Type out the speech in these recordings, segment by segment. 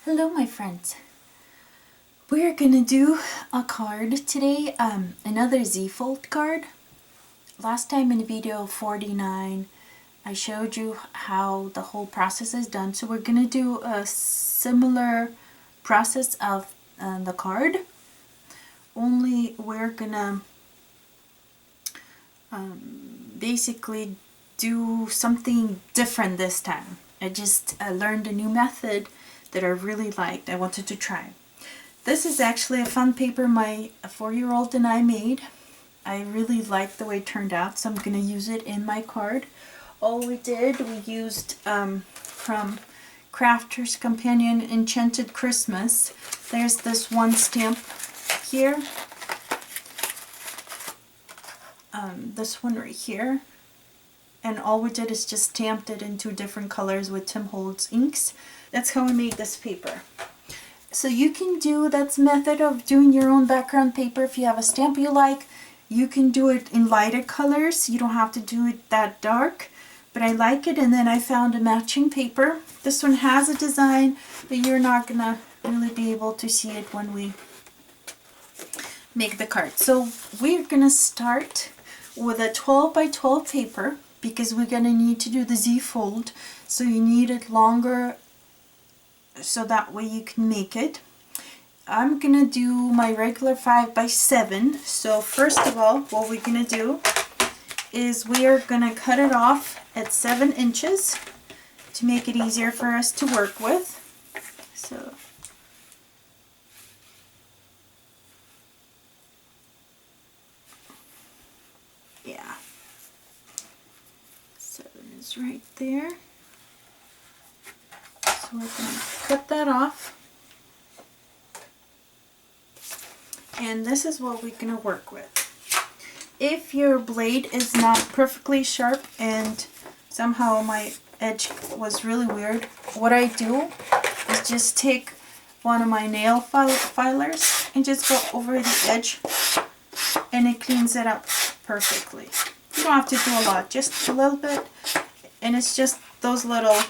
Hello my friends. We're gonna do a card today, another Z-fold card. Last time in video 49 I showed you how the whole process is done, so we're gonna do a similar process of the card, only we're gonna basically do something different this time. I just learned a new method that I really liked. I wanted to try. This is actually a fun paper my 4-year-old and I made. I really liked the way it turned out, so I'm going to use it in my card. All we used from Crafter's Companion Enchanted Christmas. There's this one stamp here. This one right here. And all we did is just stamped it in 2 different colors with Tim Holtz inks. That's how I made this paper. So you can do that method of doing your own background paper. If you have a stamp you like, you can do it in lighter colors. You don't have to do it that dark, but I like it. And then I found a matching paper. This one has a design, but you're not gonna really be able to see it when we make the card. So we're gonna start with a 12 by 12 paper because we're gonna need to do the Z-fold. So you need it longer so that way you can make it. I'm gonna do my regular 5 by 7. So first of all, what we're gonna do is we are gonna cut it off at 7 inches to make it easier for us to work with. So yeah, 7 is right there. So we're going to cut that off. And this is what we're going to work with. If your blade is not perfectly sharp and somehow my edge was really weird, what I do is just take one of my nail filers and just go over the edge, and it cleans it up perfectly. You don't have to do a lot, just a little bit, and it's just those little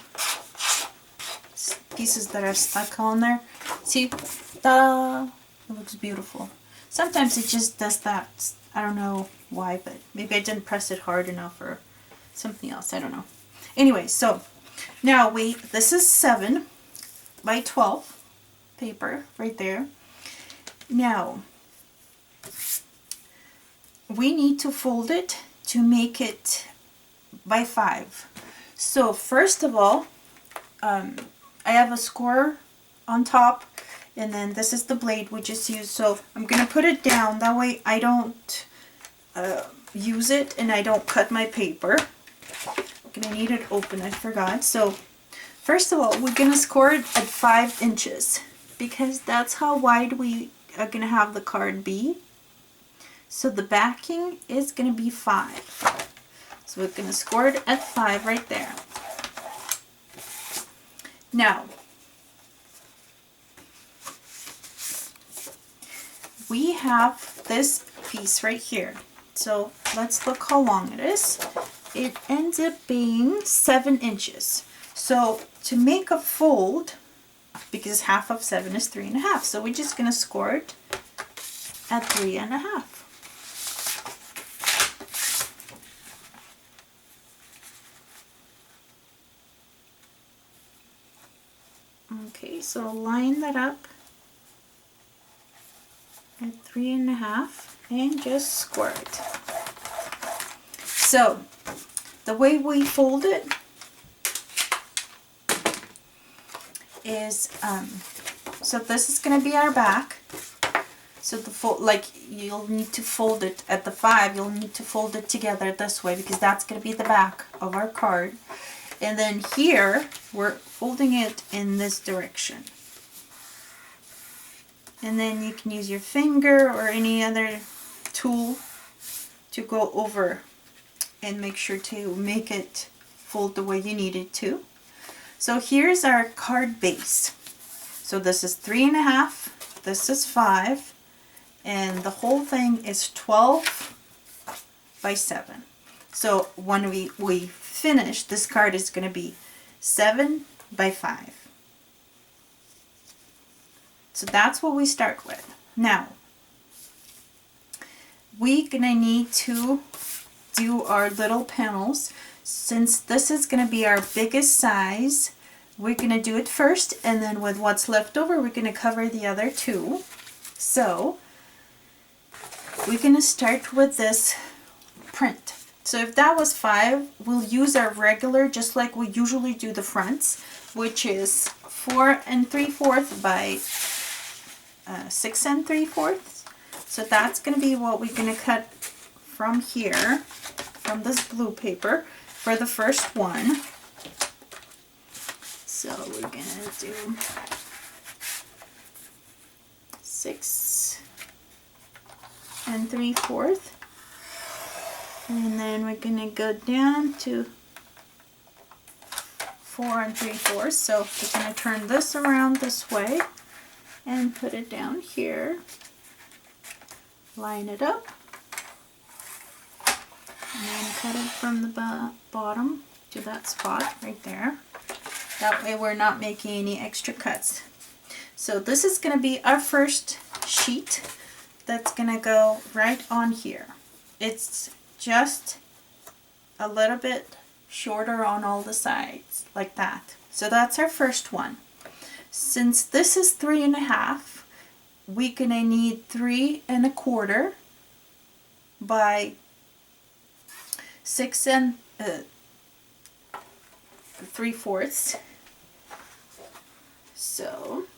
pieces that are stuck on there. See, ta-da! It looks beautiful. Sometimes it just does that. I don't know why, but maybe I didn't press it hard enough or something else. I don't know. Anyway, so now this is 7 by 12 paper right there. Now we need to fold it to make it by 5. So first of all, I have a score on top, and then this is the blade we just used. So I'm going to put it down, that way I don't use it and I don't cut my paper. I'm going to need it open, I forgot. So first of all, we're going to score it at 5 inches because that's how wide we are going to have the card be. So the backing is going to be 5. So we're going to score it at 5 right there. Now, we have this piece right here. So let's look how long it is. It ends up being 7 inches. So to make a fold, because half of 7 is 3.5, so we're just going to score it at 3.5. Okay, so line that up at 3.5 and just square it. So the way we fold it is, so this is going to be our back. So the fold, like you'll need to fold it at the 5, you'll need to fold it together this way because that's going to be the back of our card. And then here, we're folding it in this direction. And then you can use your finger or any other tool to go over and make sure to make it fold the way you need it to. So here's our card base. So this is 3.5, this is 5, and the whole thing is 12 by 7. So when we finish, this card is going to be 7 by 5. So that's what we start with. Now, we're gonna need to do our little panels. Since this is gonna be our biggest size, we're gonna do it first, and then with what's left over, we're gonna cover the other two. So we're gonna start with this print. So if that was 5, we'll use our regular, just like we usually do the fronts, which is 4 3/4 by 6 3/4. So that's going to be what we're going to cut from here, from this blue paper, for the first one. So we're going to do 6 3/4. And then we're going to go down to 4 3/4. So we're going to turn this around this way and put it down here. Line it up. And then cut it from the bottom to that spot right there. That way we're not making any extra cuts. So this is going to be our first sheet that's going to go right on here. It's just a little bit shorter on all the sides, like that. So that's our first one. Since this is 3 1/2, we're gonna need 3 1/4 by 6 3/4. So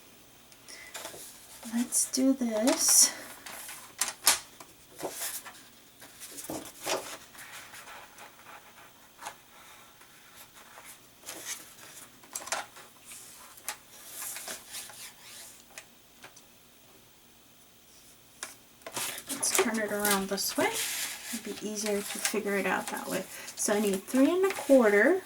let's do this. Turn it around this way. It'd be easier to figure it out that way. So I need 3 1/4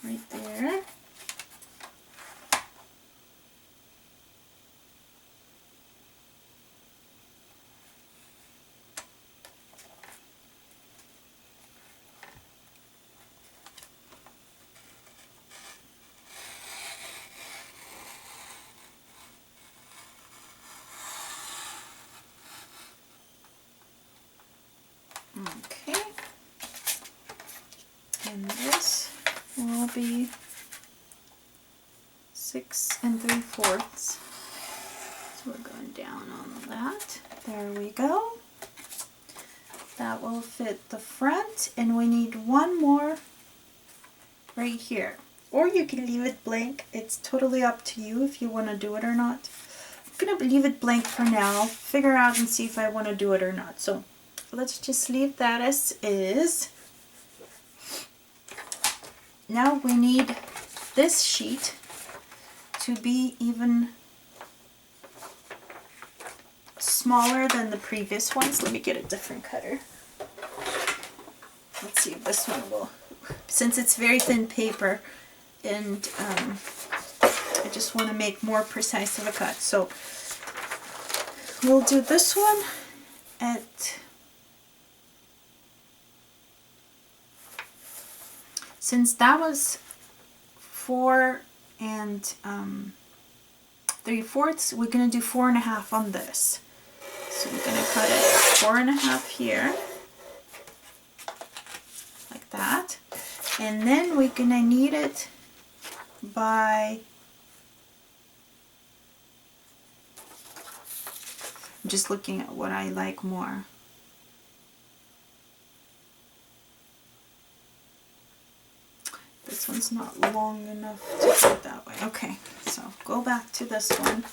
right there. Okay, and this will be 6 3/4. So we're going down on that. There we go. That will fit the front, and we need one more right here. Or you can leave it blank. It's totally up to you if you want to do it or not. I'm going to leave it blank for now. Figure out and see if I want to do it or not. So let's just leave that as is. Now we need this sheet to be even smaller than the previous ones. Let me get a different cutter. Let's see if this one will, since it's very thin paper, and I just want to make more precise of a cut. So we'll do this one at, since that was 4 3/4, we're going to do 4 1/2 on this. So we're going to cut it 4 1/2 here, like that. And then we're going to knead it by, I'm just looking at what I like more. This one's not long enough to cut that way. Okay, so go back to this one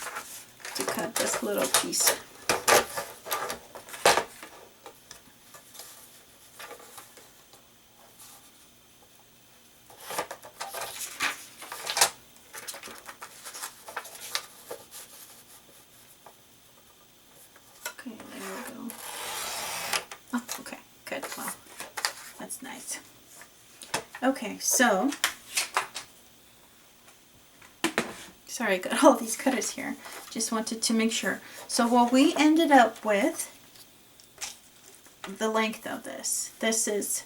to cut this little piece. Okay, there we go. Oh, okay, good. Well, that's nice. Okay, so, sorry, I got all these cutters here. Just wanted to make sure. So what we ended up with the length of this. This is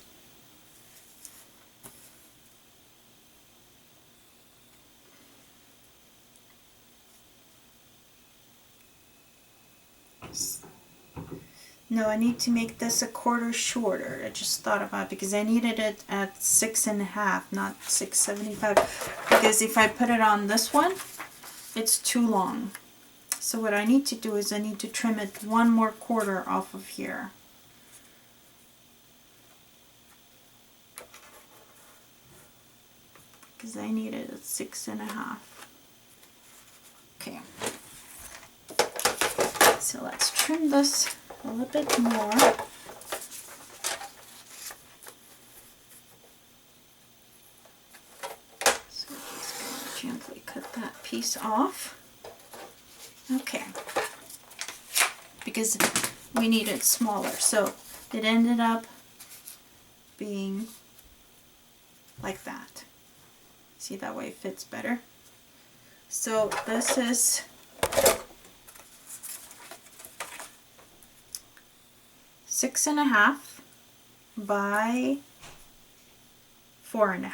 no, I need to make this a quarter shorter. I just thought about it because I needed it at 6.5, not 6.75. Because if I put it on this one, it's too long. So what I need to do is I need to trim it 1 more quarter off of here. Because I need it at 6.5. Okay. So let's trim this a little bit more. So we're just going to gently cut that piece off. Okay. Because we need it smaller. So it ended up being like that. See, that way it fits better. So this is 6.5 by 4.5.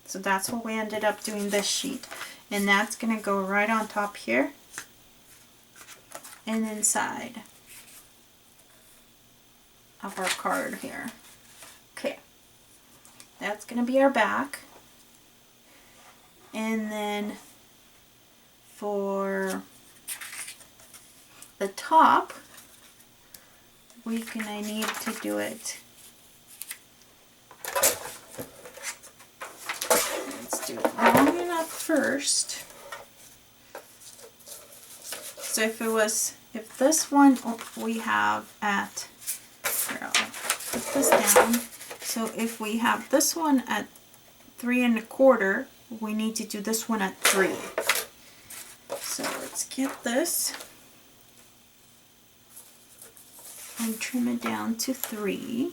So that's what we ended up doing this sheet. And that's going to go right on top here and inside of our card here. Okay, that's going to be our back. And then for the top, I need to do it. Let's do it long enough first. So if this one we have at, here, I'll put this down. So if we have this one at 3.25, we need to do this one at 3. So let's get this and trim it down to 3.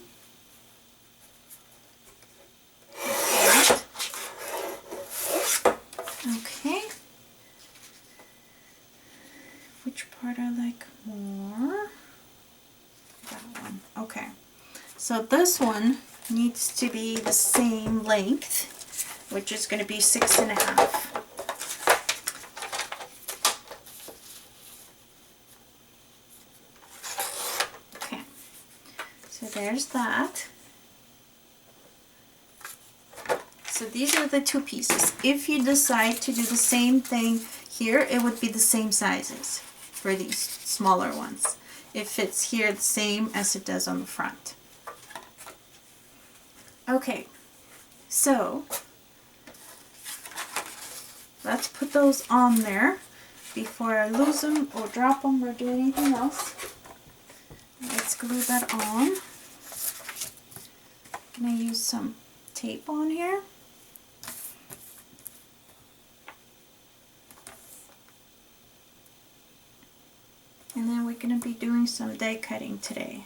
Like okay. Which part I like more? That one. Okay. So this one needs to be the same length, which is going to be 6.5. Okay, so there's that. So these are the 2 pieces. If you decide to do the same thing here, it would be the same sizes for these smaller ones. It fits here the same as it does on the front. Okay, so let's put those on there before I lose them or drop them or do anything else. Let's glue that on. I'm going to use some tape on here. And then we're going to be doing some die cutting today.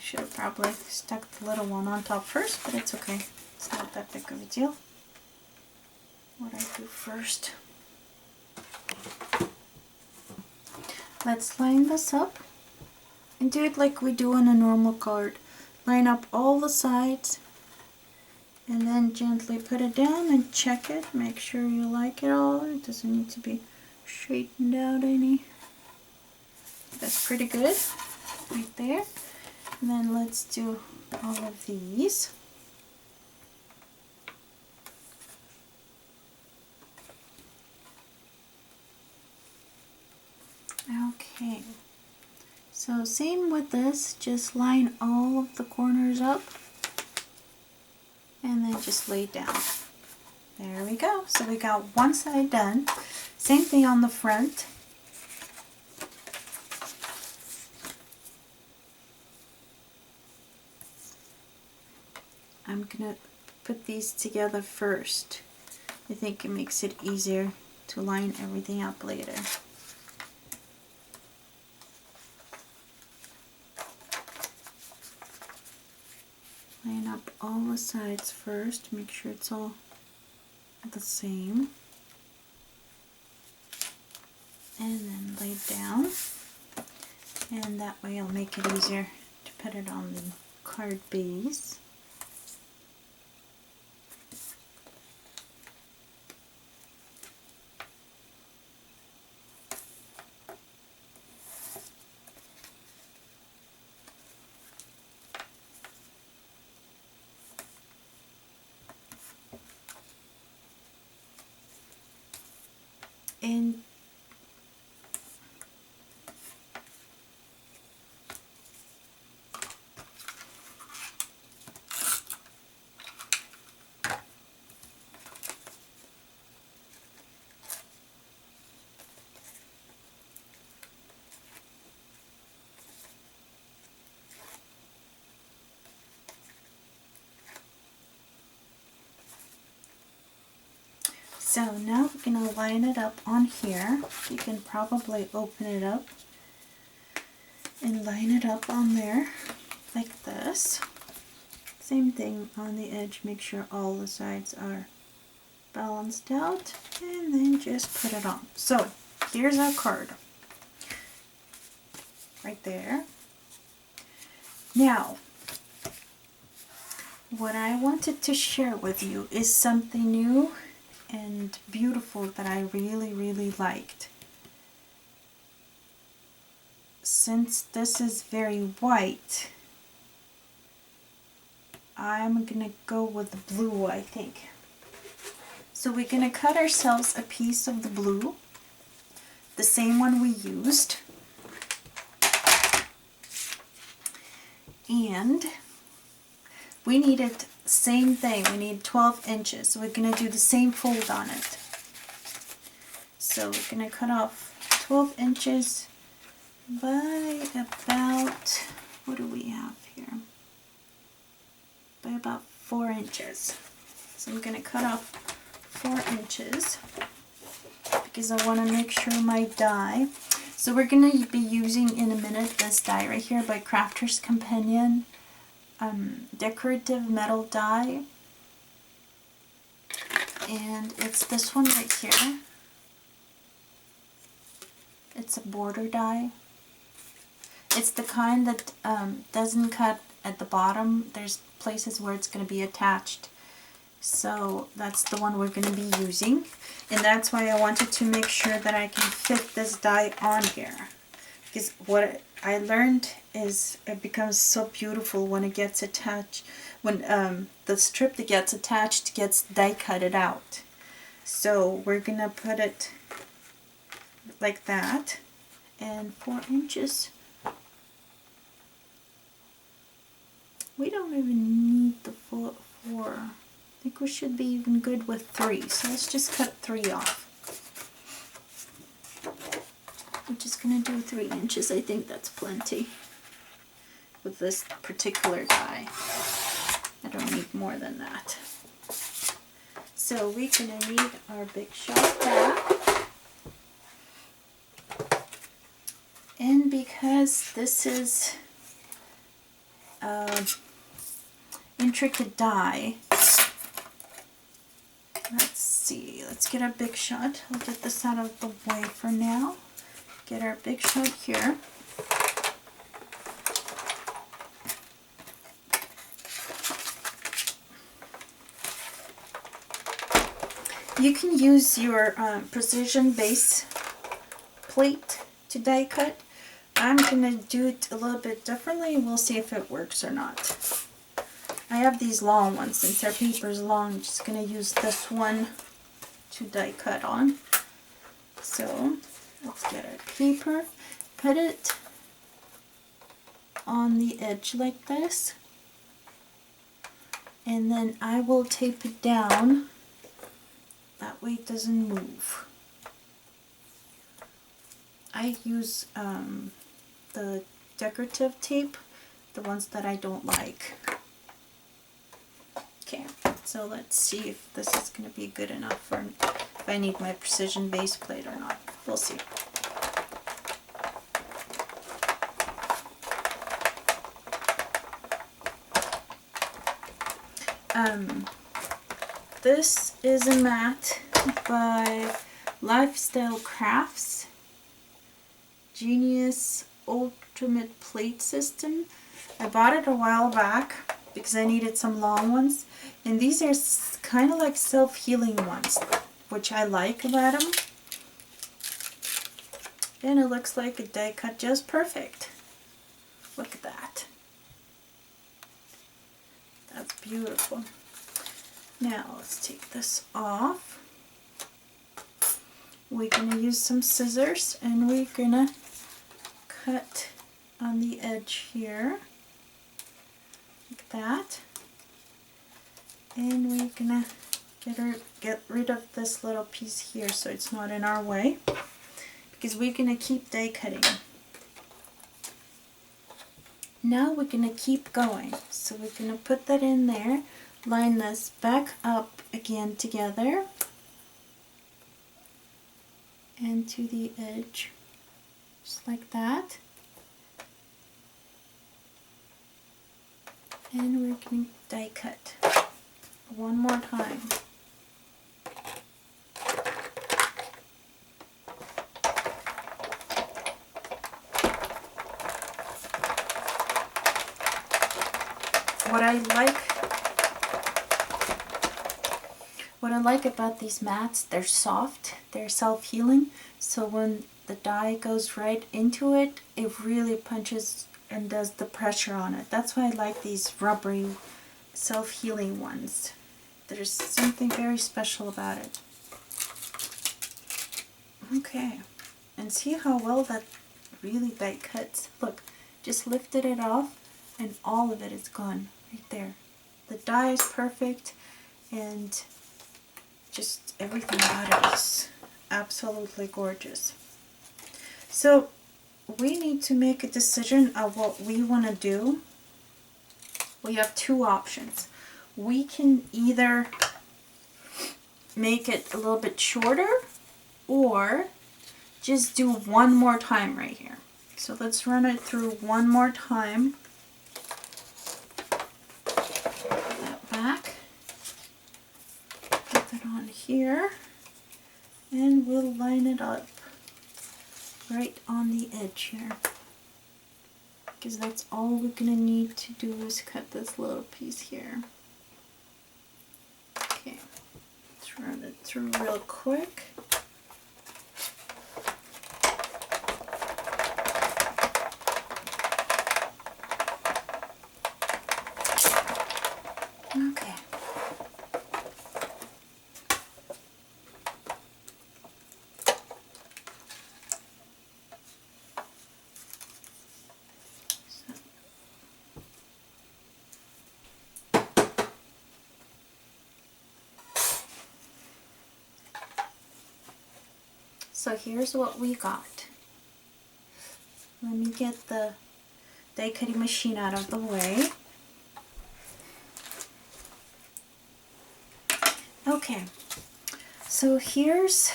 Should have probably stuck the little one on top first, but it's okay. It's not that big of a deal. What I do first. Let's line this up and do it like we do on a normal card. Line up all the sides and then gently put it down and check it. Make sure you like it all. It doesn't need to be straightened out any. That's pretty good right there. And then let's do all of these. Okay, so same with this, just line all of the corners up and then just lay down. There we go. So we got one side done. Same thing on the front. I'm gonna put these together first. I think it makes it easier to line everything up later. Line up all the sides first, make sure it's all the same. And then lay it down. And that way it'll make it easier to put it on the card base. And so now we're going to line it up on here. You can probably open it up and line it up on there like this. Same thing on the edge, make sure all the sides are balanced out, and then just put it on. So here's our card right there. Now what I wanted to share with you is something new and beautiful that I really liked. Since this is very white, I'm gonna go with the blue, I think. So we're gonna cut ourselves a piece of the blue, the same one we used, and we needed same thing, we need 12 inches. So we're going to do the same fold on it. So we're going to cut off 12 inches by about, what do we have here? By about 4 inches. So I'm going to cut off 4 inches because I want to make sure my die. So we're going to be using in a minute this die right here by Crafter's Companion. Decorative metal die, and it's this one right here. It's a border die. It's the kind that doesn't cut at the bottom. There's places where it's going to be attached, so that's the one we're going to be using, and that's why I wanted to make sure that I can fit this die on here, because what I learned is it becomes so beautiful when it gets attached, when the strip that gets attached gets die cutted out. So we're gonna put it like that, and 4 inches. We don't even need the full 4. I think we should be even good with 3. So let's just cut 3 off. I'm just going to do 3 inches. I think that's plenty with this particular die. I don't need more than that. So we're going to need our big shot back. And because this is intricate die, let's see, let's get our big shot. I'll get this out of the way for now. Get our big shot here. You can use your precision base plate to die cut. I'm going to do it a little bit differently, and we'll see if it works or not. I have these long ones. Since our paper is long, I'm just going to use this one to die cut on. So let's get our paper, put it on the edge like this, and then I will tape it down. That way it doesn't move. I use the decorative tape, the ones that I don't like. Okay, so let's see if this is going to be good enough for if I need my precision base plate or not. We'll see. This is a mat by Lifestyle Crafts. Genius Ultimate Plate System. I bought it a while back because I needed some long ones. And these are kind of like self-healing ones, which I like about them. And it looks like a die cut just perfect. Look at that. That's beautiful. Now let's take this off. We're going to use some scissors and we're going to cut on the edge here. Like that. And we're going to get rid of this little piece here so it's not in our way. Because we're going to keep die cutting. Now we're going to keep going. So we're going to put that in there. Line this back up again together and to the edge, just like that. And we're going to die cut one more time. What I like about these mats, they're soft, they're self-healing, so when the die goes right into it, it really punches and does the pressure on it. That's why I like these rubbery, self-healing ones. There's something very special about it. Okay, and see how well that really die cuts. Look, just lifted it off and all of it is gone right there. The die is perfect and just everything about it is absolutely gorgeous. So we need to make a decision of what we want to do. We have two options. We can either make it a little bit shorter or just do one more time right here. So let's run it through one more time. Put that back. Put that on here. And we'll line it up right on the edge here. Because that's all we're going to need to do is cut this little piece here. Okay, let's run it through real quick. Okay. So here's what we got. Let me get the die cutting machine out of the way. Okay, so here's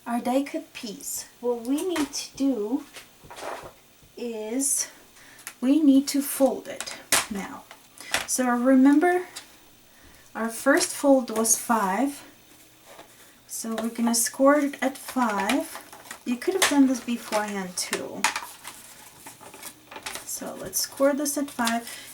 our die cut piece. What we need to do is we need to fold it now. So remember our first fold was 5. So we're going to score it at 5. You could have done this beforehand too. So let's score this at 5.